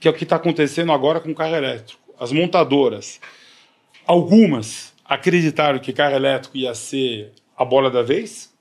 que é o que está acontecendo agora com o carro elétrico. As montadoras, algumas acreditaram que carro elétrico ia ser a bola da vez,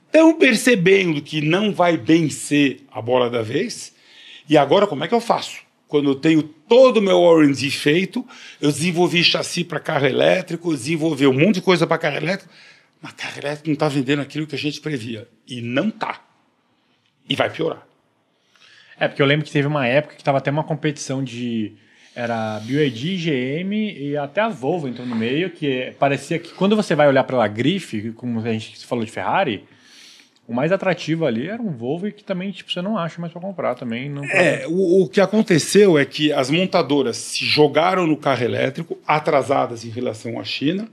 estão percebendo que não vai bem ser a bola da vez, e agora como é que eu faço? Quando eu tenho todo o meu R&D feito, eu desenvolvi chassi para carro elétrico, desenvolvi um monte de coisa para carro elétrico, mas carro elétrico não está vendendo aquilo que a gente previa. E não está. E vai piorar. Porque eu lembro que teve uma época que estava até uma competição de... Era BYD, GM e até a Volvo entrou no meio, que parecia que quando você vai olhar para a grife, como a gente falou de Ferrari, o mais atrativo ali era um Volvo e que também tipo, você não acha mais para comprar também. Não o que aconteceu é que as montadoras se jogaram no carro elétrico, atrasadas em relação à China.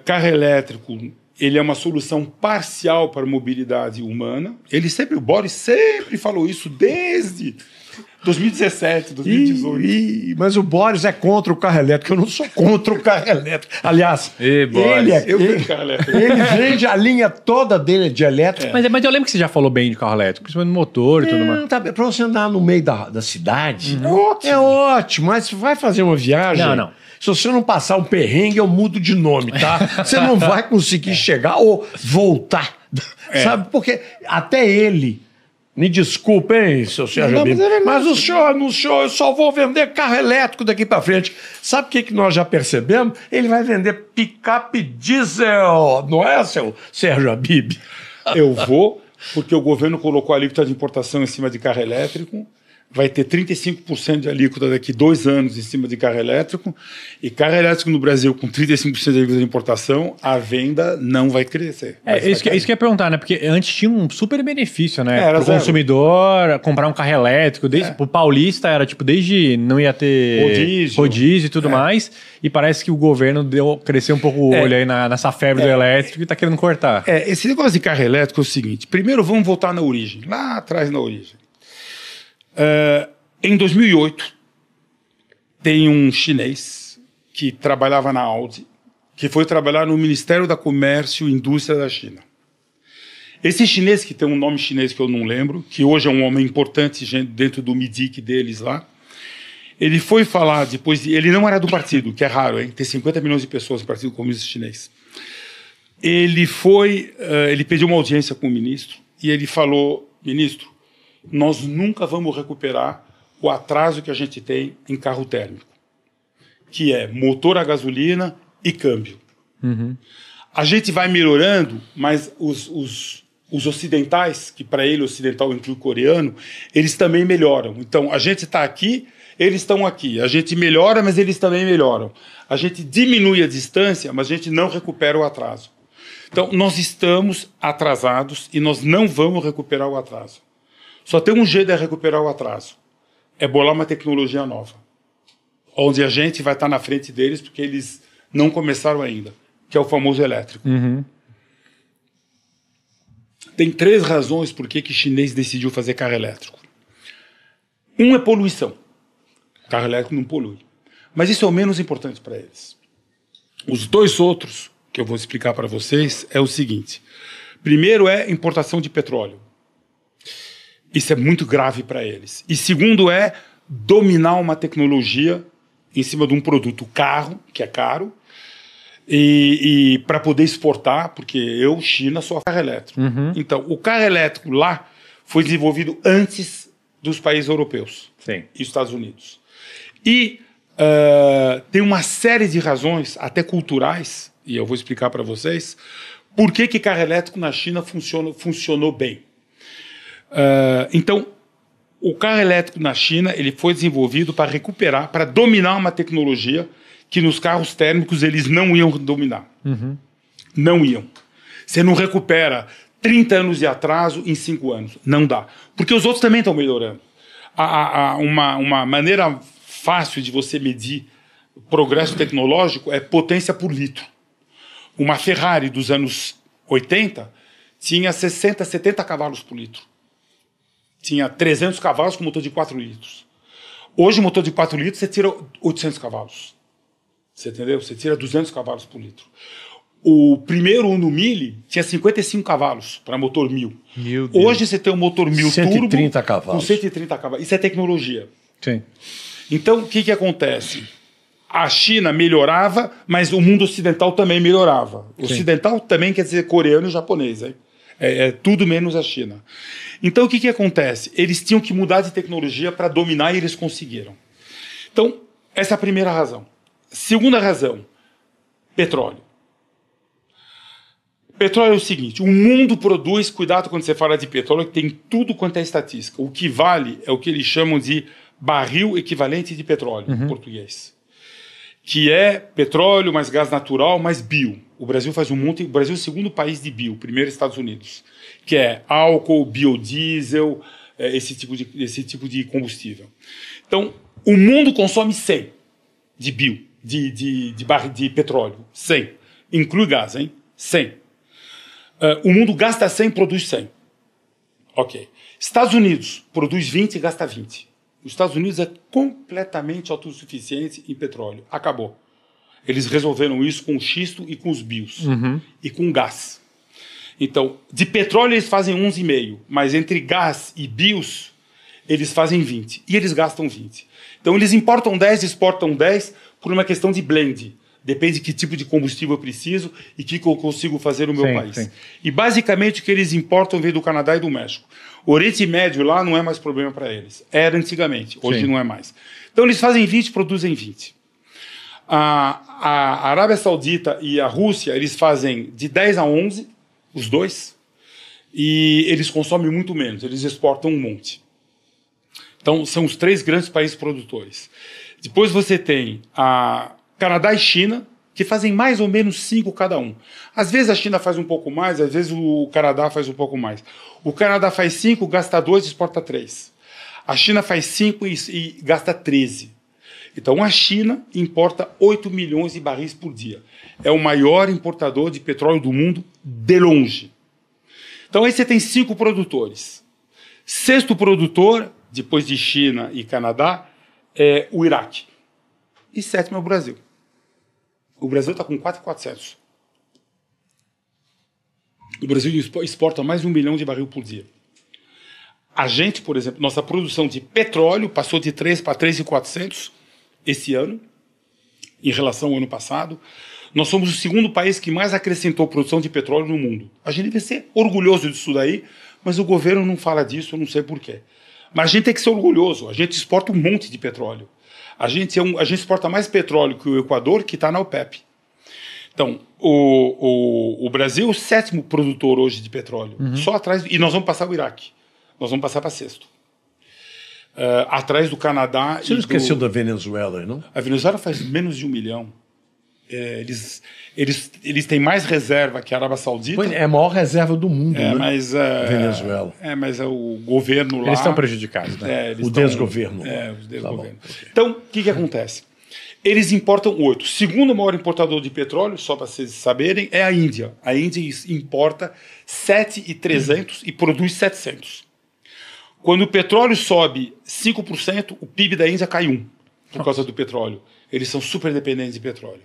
Carro elétrico, ele é uma solução parcial para a mobilidade humana. O Boris sempre falou isso desde 2017, 2018. Mas o Boris é contra o carro elétrico. Eu não sou contra o carro elétrico. Aliás, ele vende a linha toda dele de elétrico. Mas eu lembro que você já falou bem de carro elétrico, principalmente no motor e tudo mais. Tá, para você andar no meio da cidade, é ótimo. Mas vai fazer uma viagem... Não. Se você não passar um perrengue, eu mudo de nome, tá? Você não vai conseguir chegar ou voltar. Sabe? Porque até ele... Me desculpe, hein, seu Sérgio Abib, mas o senhor anunciou, eu só vou vender carro elétrico daqui para frente. Sabe o que nós já percebemos? Ele vai vender picape diesel, não é, seu Sérgio Abib? Eu vou, porque o governo colocou a alíquota de importação em cima de carro elétrico, vai ter 35% de alíquota daqui 2 anos em cima de carro elétrico, e carro elétrico no Brasil com 35% de alíquota de importação, a venda não vai crescer. Isso que eu ia perguntar, né? Porque antes tinha um super benefício, né? Para o consumidor comprar um carro elétrico, o paulista era tipo, desde não ia ter rodízio e tudo mais, e parece que o governo cresceu um pouco o olho aí nessa febre do elétrico e tá querendo cortar. Esse negócio de carro elétrico é o seguinte, primeiro vamos voltar na origem, lá atrás na origem. Em 2008, tem um chinês que trabalhava na Audi, que foi trabalhar no Ministério da Comércio e Indústria da China. Esse chinês, que tem um nome chinês que eu não lembro, que hoje é um homem importante dentro do MIDIC deles lá, ele foi falar depois... Ele não era do partido, que é raro, hein? Tem 50 milhões de pessoas no Partido Comunista Chinês. Ele pediu uma audiência com o ministro e ele falou, ministro, nós nunca vamos recuperar o atraso que a gente tem em carro térmico, que é motor a gasolina e câmbio. A gente vai melhorando, mas os ocidentais, que para ele ocidental inclui o coreano, eles também melhoram. Então, a gente está aqui, eles estão aqui. A gente melhora, mas eles também melhoram. A gente diminui a distância, mas a gente não recupera o atraso. Então, nós estamos atrasados e nós não vamos recuperar o atraso. Só tem um jeito de recuperar o atraso. É bolar uma tecnologia nova. Onde a gente vai estar na frente deles, porque eles não começaram ainda. Que é o famoso elétrico. Tem 3 razões por que chinês decidiu fazer carro elétrico. Um é poluição. Carro elétrico não polui. Mas isso é o menos importante para eles. Os 2 outros, que eu vou explicar para vocês, é o seguinte. Primeiro é importação de petróleo. Isso é muito grave para eles. E segundo é dominar uma tecnologia em cima de um produto caro, que é caro, e para poder exportar, porque China, sou carro elétrico. Então, o carro elétrico lá foi desenvolvido antes dos países europeus e Estados Unidos. E tem uma série de razões, até culturais, e eu vou explicar para vocês, por que carro elétrico na China funcionou bem. Então, o carro elétrico na China ele foi desenvolvido para recuperar, para dominar uma tecnologia que nos carros térmicos eles não iam dominar. Não iam. Você não recupera 30 anos de atraso em 5 anos. Não dá. Porque os outros também estão melhorando. Uma maneira fácil de você medir o progresso tecnológico é potência por litro. Uma Ferrari dos anos 80 tinha 60, 70 cavalos por litro. Tinha 300 cavalos com motor de 4 litros. Hoje, motor de 4 litros, você tira 800 cavalos. Você entendeu? Você tira 200 cavalos por litro. O primeiro Uno Mille tinha 55 cavalos para motor 1000. Hoje você tem um motor 1000 130 turbo cavalos. com 130 cavalos. Isso é tecnologia. Sim. Então, o que acontece? A China melhorava, mas o mundo ocidental também melhorava. Ocidental também quer dizer coreano e japonês. Hein? É tudo menos a China. Então, o que acontece? Eles tinham que mudar de tecnologia para dominar e eles conseguiram. Então, essa é a primeira razão. Segunda razão, petróleo. Petróleo é o seguinte, o mundo produz, cuidado quando você fala de petróleo, que tem tudo quanto é estatística. O que vale é o que eles chamam de barril equivalente de petróleo, em português. Que é petróleo mais gás natural mais bio. O Brasil faz um monte. O Brasil é o segundo país de bio, primeiro Estados Unidos, que é álcool, biodiesel, esse tipo de combustível. Então, o mundo consome 100 de bio, de petróleo, 100. Inclui gás, hein? 100. O mundo gasta 100, produz 100. Ok. Estados Unidos produz 20 e gasta 20. Os Estados Unidos é completamente autossuficiente em petróleo. Acabou. Eles resolveram isso com o xisto e com os bios. E com gás. Então, de petróleo eles fazem 11,5, mas entre gás e bios, eles fazem 20. E eles gastam 20. Então, eles importam 10, exportam 10 por uma questão de blend. Depende de que tipo de combustível eu preciso e o que eu consigo fazer no meu país. Sim. E, basicamente, o que eles importam vem do Canadá e do México. O Oriente Médio lá não é mais problema para eles. Era antigamente, hoje não é mais. Então, eles fazem 20, produzem 20. A Arábia Saudita e a Rússia, eles fazem de 10 a 11, os dois, e eles consomem muito menos, eles exportam um monte. Então, são os 3 grandes países produtores. Depois você tem a Canadá e China, que fazem mais ou menos 5 cada um. Às vezes a China faz um pouco mais, às vezes o Canadá faz um pouco mais. O Canadá faz 5, gasta 2 e exporta 3. A China faz 5 e gasta 13. Então a China importa 8 milhões de barris por dia. É o maior importador de petróleo do mundo de longe. Então aí você tem 5 produtores. 6º produtor, depois de China e Canadá, é o Iraque. E 7º é o Brasil. O Brasil está com 4.400. O Brasil exporta mais de 1 milhão de barril por dia. A gente, por exemplo, nossa produção de petróleo passou de 3 para 3.400 esse ano, em relação ao ano passado. Nós somos o segundo país que mais acrescentou produção de petróleo no mundo. A gente deve ser orgulhoso disso daí, mas o governo não fala disso, eu não sei porquê. Mas a gente tem que ser orgulhoso, a gente exporta um monte de petróleo. A gente exporta mais petróleo que o Equador, que está na OPEP. Então, o Brasil é o 7º produtor hoje de petróleo. Só atrás. E nós vamos passar o Iraque. Nós vamos passar para 6º. Atrás do Canadá. Você não esqueceu da Venezuela, não? A Venezuela faz menos de 1 milhão. Eles têm mais reserva que a Arábia Saudita. Pois é a maior reserva do mundo, né? Mas, Venezuela. Mas o governo lá... Eles estão prejudicados, né? O desgoverno. O desgoverno. Tá bom. Então, o que acontece? Eles importam 8. O segundo maior importador de petróleo, só para vocês saberem, é a Índia. A Índia importa 7.300 e produz 700. Quando o petróleo sobe 5%, o PIB da Índia cai 1%, por causa do petróleo. Eles são super dependentes de petróleo.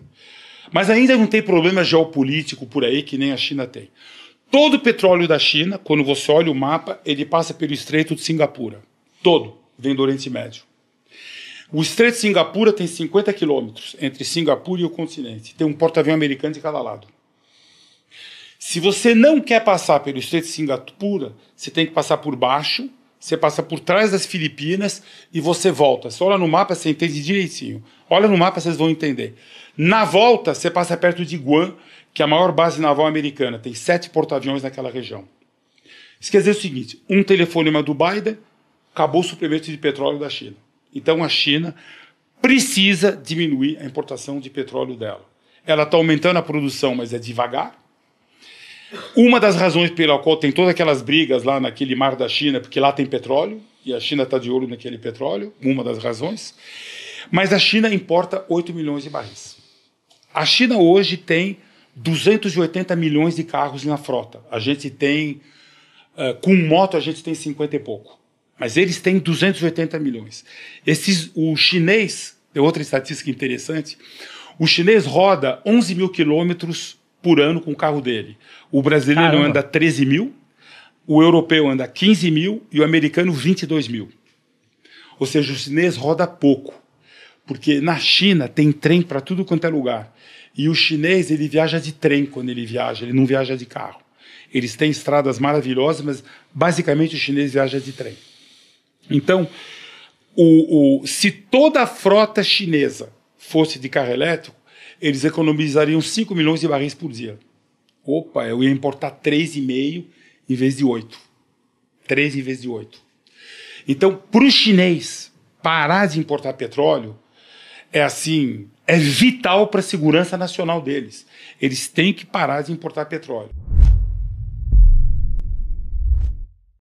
Mas ainda não tem problema geopolítico por aí que nem a China tem. Todo o petróleo da China, quando você olha o mapa, ele passa pelo Estreito de Singapura. Todo vem do Oriente Médio. O Estreito de Singapura tem 50 quilômetros entre Singapura e o continente. Tem um porta-aviões americano de cada lado. Se você não quer passar pelo Estreito de Singapura, você tem que passar por baixo, você passa por trás das Filipinas e você volta. Você olha no mapa, você entende direitinho. Olha no mapa, vocês vão entender. Na volta, você passa perto de Guam, que é a maior base naval americana. Tem 7 porta-aviões naquela região. Isso quer dizer o seguinte, um telefonema do Biden, acabou o suprimento de petróleo da China. Então a China precisa diminuir a importação de petróleo dela. Ela está aumentando a produção, mas é devagar. Uma das razões pela qual tem todas aquelas brigas lá naquele mar da China, porque lá tem petróleo, e a China está de olho naquele petróleo, uma das razões. Mas a China importa 8 milhões de barris. A China hoje tem 280 milhões de carros na frota. A gente tem, com moto, a gente tem 50 e pouco. Mas eles têm 280 milhões. O chinês, é outra estatística interessante, o chinês roda 11 mil quilômetros por ano com o carro dele. O brasileiro anda 13 mil, o europeu anda 15 mil e o americano 22 mil. Ou seja, o chinês roda pouco. Porque na China tem trem para tudo quanto é lugar. E o chinês, ele viaja de trem quando ele viaja, ele não viaja de carro. Eles têm estradas maravilhosas, mas basicamente o chinês viaja de trem. Então, se toda a frota chinesa fosse de carro elétrico, eles economizariam 5 milhões de barris por dia. Opa, eu ia importar 3,5 em vez de 8. 3 em vez de 8. Então, para o chinês parar de importar petróleo, é vital para a segurança nacional deles. Eles têm que parar de importar petróleo.